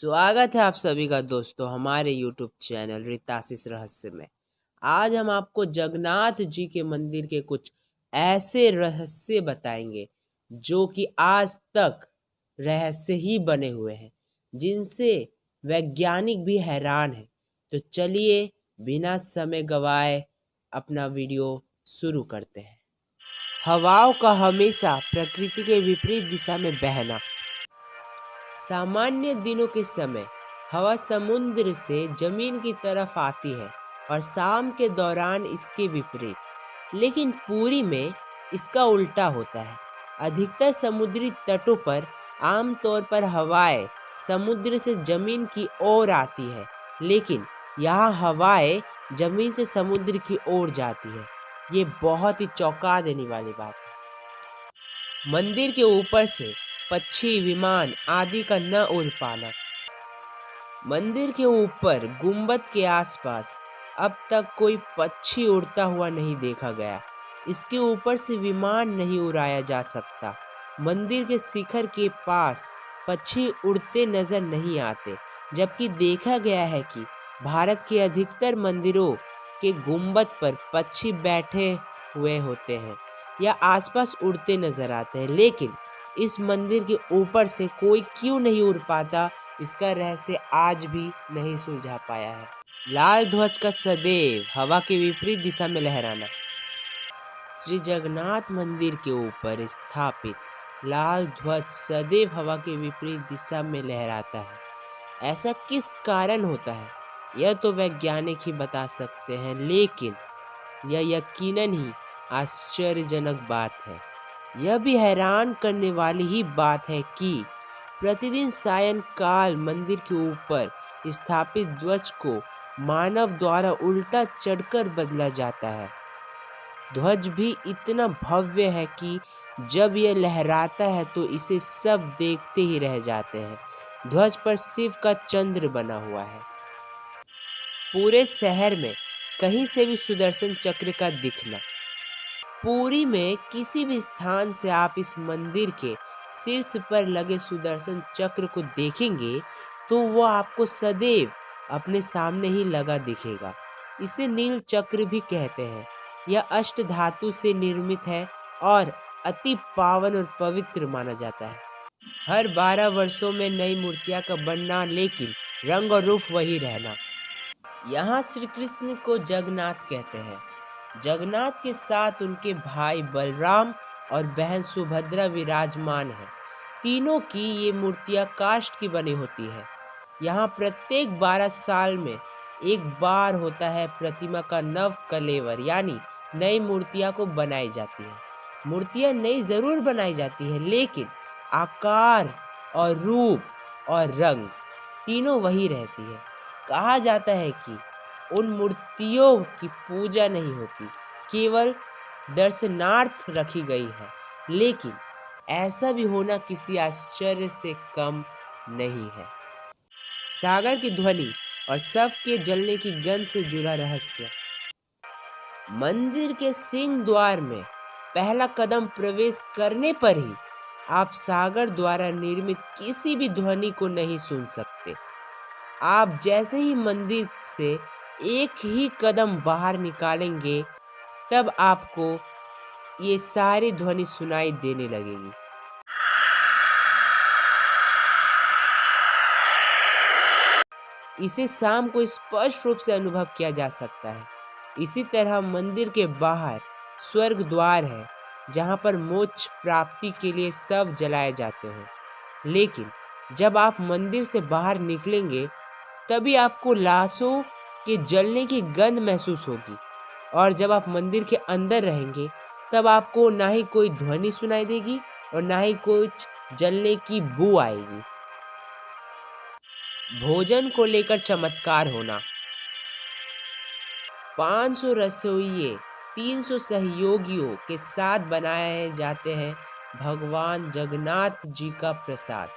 स्वागत है आप सभी का दोस्तों हमारे YouTube चैनल रितासिस रहस्य में। आज हम आपको जगन्नाथ जी के मंदिर के कुछ ऐसे रहस्य बताएंगे जो कि आज तक रहस्य ही बने हुए हैं, जिनसे वैज्ञानिक भी हैरान है। तो चलिए बिना समय गवाए अपना वीडियो शुरू करते हैं। हवाओं का हमेशा प्रकृति के विपरीत दिशा में बहना। सामान्य दिनों के समय हवा समुद्र से जमीन की तरफ आती है और शाम के दौरान इसके विपरीत। लेकिन पुरी में इसका उल्टा होता है। अधिकतर समुद्री तटों पर आमतौर पर हवाएं समुद्र से जमीन की ओर आती है, लेकिन यहाँ हवाएं जमीन से समुद्र की ओर जाती है। ये बहुत ही चौंका देने वाली बात है। मंदिर के ऊपर से पक्षी, विमान आदि का न उड़ पाना। मंदिर के ऊपर गुंबद के आसपास अब तक कोई पक्षी उड़ता हुआ नहीं देखा गया। इसके ऊपर से विमान नहीं उड़ाया जा सकता। मंदिर के शिखर के पास पक्षी उड़ते नजर नहीं आते, जबकि देखा गया है कि भारत के अधिकतर मंदिरों के गुंबद पर पक्षी बैठे हुए होते हैं या आसपास उड़ते नजर आते हैं, लेकिन इस मंदिर के ऊपर से कोई क्यों नहीं उड़ पाता, इसका रहस्य आज भी नहीं सुलझा पाया है। लाल ध्वज का सदैव हवा के विपरीत दिशा में लहराना। श्री जगन्नाथ मंदिर के ऊपर स्थापित लाल ध्वज सदैव हवा के विपरीत दिशा में लहराता है। ऐसा किस कारण होता है, यह तो वैज्ञानिक ही बता सकते हैं, लेकिन यह यकीनन ही आश्चर्यजनक बात है। यह भी हैरान करने वाली ही बात है कि प्रतिदिन सायंकाल मंदिर के ऊपर स्थापित ध्वज को मानव द्वारा उल्टा चढ़कर बदला जाता है। ध्वज भी इतना भव्य है कि जब यह लहराता है तो इसे सब देखते ही रह जाते हैं। ध्वज पर शिव का चंद्र बना हुआ है। पूरे शहर में कहीं से भी सुदर्शन चक्र का दिखना। पुरी में किसी भी स्थान से आप इस मंदिर के शीर्ष पर लगे सुदर्शन चक्र को देखेंगे तो वो आपको सदैव अपने सामने ही लगा दिखेगा। इसे नील चक्र भी कहते हैं। यह अष्ट धातु से निर्मित है और अति पावन और पवित्र माना जाता है। हर 12 वर्षों में नई मूर्तियां का बनना, लेकिन रंग और रूप वही रहना। यहाँ श्री कृष्ण को जगन्नाथ कहते हैं। जगन्नाथ के साथ उनके भाई बलराम और बहन सुभद्रा विराजमान हैं। तीनों की ये मूर्तियां काष्ठ की बनी होती है। यहाँ प्रत्येक 12 साल में एक बार होता है प्रतिमा का नव कलेवर, यानी नई मूर्तियां को बनाई जाती है। मूर्तियां नई जरूर बनाई जाती है, लेकिन आकार और रूप और रंग तीनों वही रहती है। कहा जाता है कि उन मूर्तियों की पूजा नहीं होती, केवल दर्शनार्थ रखी गई है, लेकिन ऐसा भी होना किसी आश्चर्य से कम नहीं है। सागर की ध्वनि और शव के जलने की गंध से जुड़ा रहस्य। मंदिर के सिंह द्वार में पहला कदम प्रवेश करने पर ही आप सागर द्वारा निर्मित किसी भी ध्वनि को नहीं सुन सकते। आप जैसे ही मंदिर से एक ही कदम बाहर निकालेंगे, तब आपको ये सारी ध्वनि सुनाई देने लगेगी। इसे शाम को स्पष्ट रूप से अनुभव किया जा सकता है। इसी तरह मंदिर के बाहर स्वर्ग द्वार है, जहाँ पर मोक्ष प्राप्ति के लिए सब जलाए जाते हैं। लेकिन जब आप मंदिर से बाहर निकलेंगे, तभी आपको लाशों के जलने की गंध महसूस होगी, और जब आप मंदिर के अंदर रहेंगे तब आपको ना ही कोई ध्वनि सुनाई देगी और ना ही कुछ जलने की बू आएगी। भोजन को लेकर चमत्कार होना। 500 रसोइये 300 सहयोगियों के साथ बनाए जाते हैं भगवान जगन्नाथ जी का प्रसाद।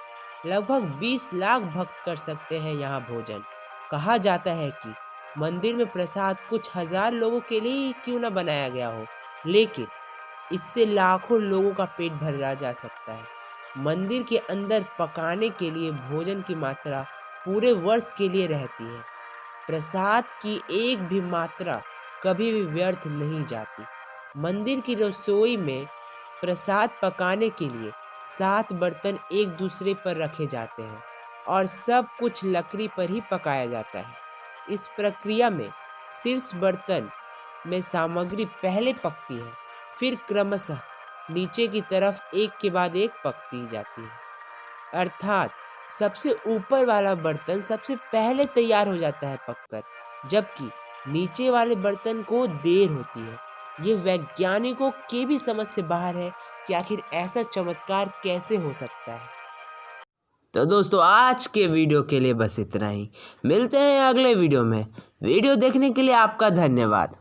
लगभग 20 लाख भक्त कर सकते हैं यहाँ भोजन। कहा जाता है कि मंदिर में प्रसाद कुछ हजार लोगों के लिए ही क्यों न बनाया गया हो, लेकिन इससे लाखों लोगों का पेट भरा जा सकता है। मंदिर के अंदर पकाने के लिए भोजन की मात्रा पूरे वर्ष के लिए रहती है। प्रसाद की एक भी मात्रा कभी भी व्यर्थ नहीं जाती। मंदिर की रसोई में प्रसाद पकाने के लिए 7 बर्तन एक दूसरे पर रखे जाते हैं और सब कुछ लकड़ी पर ही पकाया जाता है। इस प्रक्रिया में शीर्ष बर्तन में सामग्री पहले पकती है, फिर क्रमशः नीचे की तरफ एक के बाद एक पकती जाती है। अर्थात सबसे ऊपर वाला बर्तन सबसे पहले तैयार हो जाता है पककर, जबकि नीचे वाले बर्तन को देर होती है। ये वैज्ञानिकों के भी समझ से बाहर है कि आखिर ऐसा चमत्कार कैसे हो सकता है। तो दोस्तों, आज के वीडियो के लिए बस इतना ही। मिलते हैं अगले वीडियो में। वीडियो देखने के लिए आपका धन्यवाद।